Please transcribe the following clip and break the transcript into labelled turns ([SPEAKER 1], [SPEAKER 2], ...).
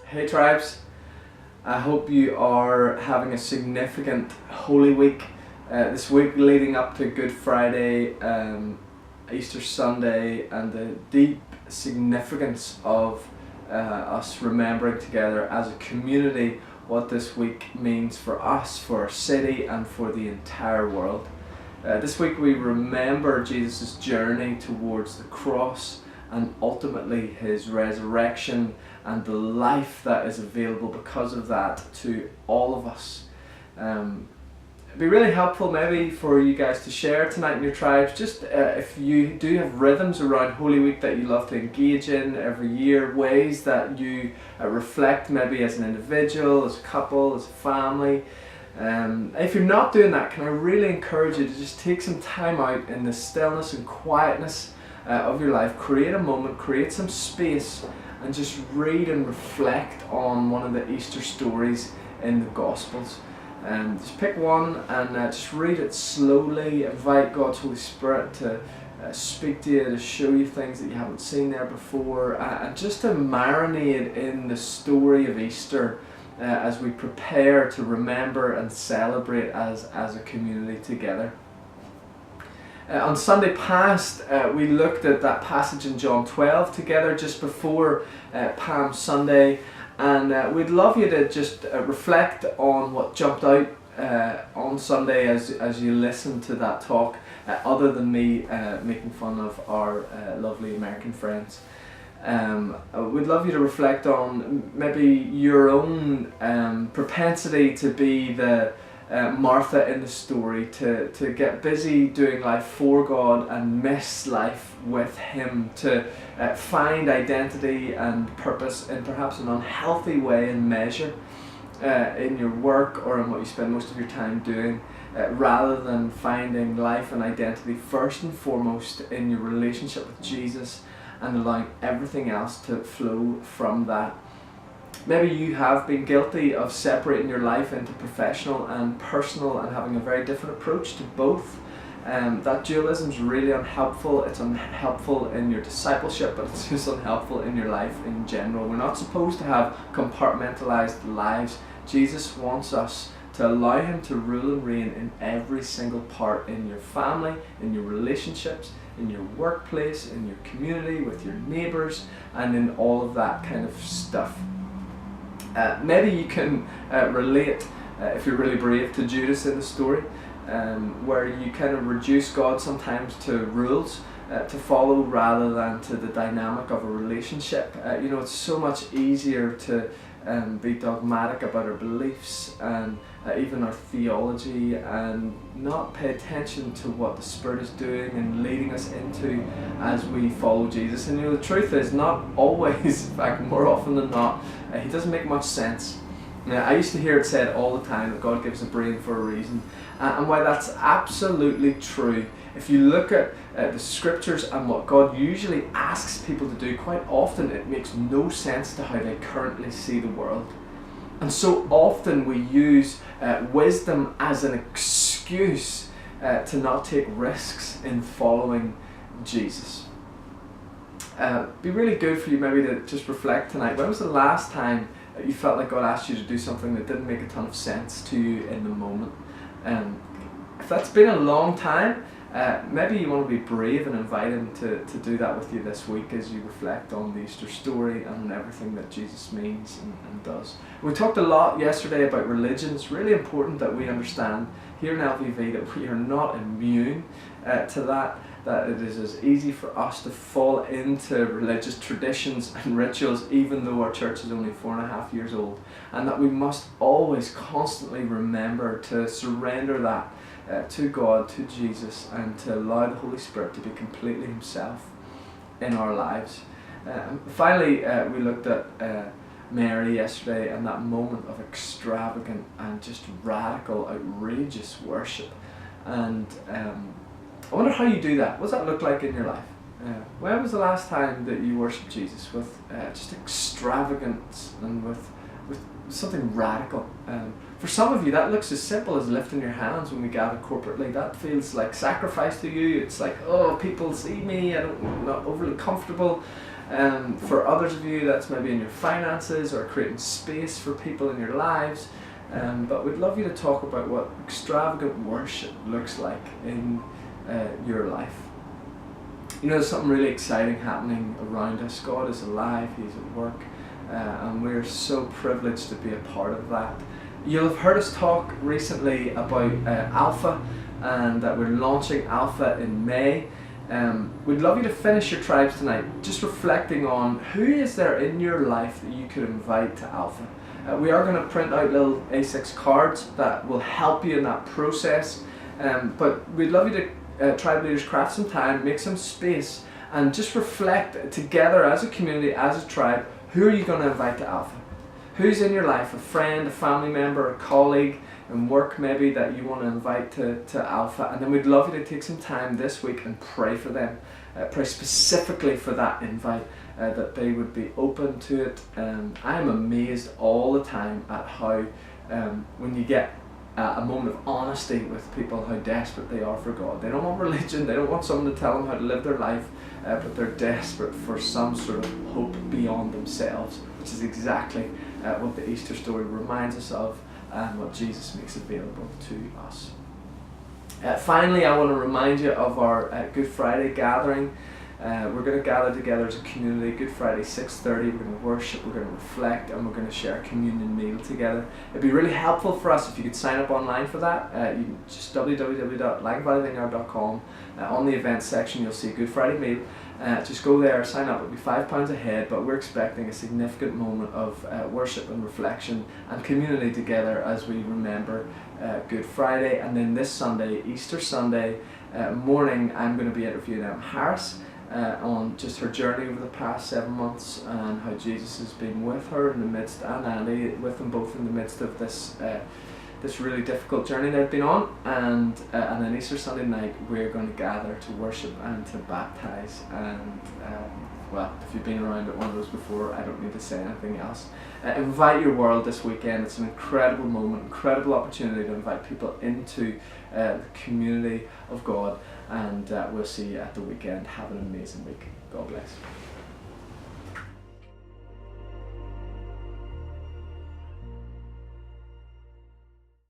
[SPEAKER 1] Hey tribes, I hope you are having a significant Holy Week. This week leading up to Good Friday, Easter Sunday, and the deep significance of us remembering together as a community what this week means for us, for our city, and for the entire world. This week we remember Jesus' journey towards the cross and ultimately his resurrection and the life that is available because of that to all of us. It'd be really helpful maybe for you guys to share tonight in your tribes, just if you do have rhythms around Holy Week that you love to engage in every year, ways that you reflect maybe as an individual, as a couple, as a family. If you're not doing that, can I really encourage you to just take some time out in the stillness and quietness of your life, create a moment, create some space, and just read and reflect on one of the Easter stories in the Gospels. Just pick one and just read it slowly. Invite God's Holy Spirit to speak to you, to show you things that you haven't seen there before, and just to marinate in the story of Easter as we prepare to remember and celebrate as a community together. On Sunday past, we looked at that passage in John 12 together just before Palm Sunday, and we'd love you to just reflect on what jumped out on Sunday as you listen to that talk, other than me making fun of our lovely American friends. We'd love you to reflect on maybe your own propensity to be the Martha in the story, to get busy doing life for God and miss life with Him, to find identity and purpose in perhaps an unhealthy way and measure in your work or in what you spend most of your time doing, rather than finding life and identity first and foremost in your relationship with Jesus and allowing everything else to flow from that. Maybe you have been guilty of separating your life into professional and personal and having a very different approach to both. That dualism is really unhelpful. It's unhelpful in your discipleship, but it's just unhelpful in your life in general. We're not supposed to have compartmentalized lives. Jesus wants us to allow Him to rule and reign in every single part, in your family, in your relationships, in your workplace, in your community, with your neighbours, and in all of that kind of stuff. Maybe you can relate, if you're really brave, to Judas in the story, where you kind of reduce God sometimes to rules to follow rather than to the dynamic of a relationship. It's so much easier to be dogmatic about our beliefs and even our theology, and not pay attention to what the Spirit is doing and leading us into as we follow Jesus. And the truth is, not always, in fact more often than not, He doesn't make much sense. I used to hear it said all the time that God gives a brain for a reason, and while that's absolutely true, if you look at the scriptures and what God usually asks people to do, quite often it makes no sense to how they currently see the world. And so often we use wisdom as an excuse to not take risks in following Jesus. Be really good for you maybe to just reflect tonight. When was the last time you felt like God asked you to do something that didn't make a ton of sense to you in the moment? If that's been a long time, maybe you want to be brave and invite Him to do that with you this week as you reflect on the Easter story and everything that Jesus means and does. We talked a lot yesterday about religion. It's really important that we understand here in LVV that we are not immune to that it is as easy for us to fall into religious traditions and rituals even though our church is only 4.5 years old, and that we must always constantly remember to surrender that to God, to Jesus, and to allow the Holy Spirit to be completely Himself in our lives. Finally, we looked at Mary yesterday and that moment of extravagant and just radical, outrageous worship. And I wonder how you do that. What does that look like in your life? When was the last time that you worshipped Jesus with just extravagance and with something radical? For some of you, that looks as simple as lifting your hands when we gather corporately. That feels like sacrifice to you. It's like, oh, people see me, I'm not overly comfortable. For others of you, that's maybe in your finances or creating space for people in your lives. But we'd love you to talk about what extravagant worship looks like in your life. You know, there's something really exciting happening around us. God is alive, He's at work, and we're so privileged to be a part of that. You'll have heard us talk recently about Alpha, and that we're launching Alpha in May. We'd love you to finish your tribes tonight just reflecting on who is there in your life that you could invite to Alpha. We are going to print out little A6 cards that will help you in that process, but we'd love you to tribe leaders craft some time, make some space, and just reflect together as a community, as a tribe, who are you going to invite to Alpha? Who's in your life, a friend, a family member, a colleague in work maybe that you want to invite to Alpha? And then we'd love you to take some time this week and pray for them. Pray specifically for that invite, that they would be open to it. I am amazed all the time at how when you get a moment of honesty with people, how desperate they are for God. They don't want religion, they don't want someone to tell them how to live their life, but they're desperate for some sort of hope beyond themselves, which is exactly what the Easter story reminds us of, and what Jesus makes available to us. Finally, I want to remind you of our Good Friday gathering. We're going to gather together as a community. Good Friday, 6:30. We're going to worship, we're going to reflect, and we're going to share a communion meal together. It'd be really helpful for us if you could sign up online for that. You can just www.langvalleyvineyard.com. On the events section, you'll see Good Friday meal. Just go there, sign up. It'll be £5 a head, but we're expecting a significant moment of worship and reflection and community together as we remember Good Friday. And then this Sunday, Easter Sunday morning, I'm going to be interviewing Harris on just her journey over the past 7 months and how Jesus has been with her in the midst, and Andy, with them both in the midst of this this really difficult journey they've been on. And then Easter Sunday night we're going to gather to worship and to baptise. And well, if you've been around at one of those before, I don't need to say anything else. Invite your world this weekend. It's an incredible moment, incredible opportunity to invite people into the community of God. And we'll see you at the weekend. Have an amazing week. God bless.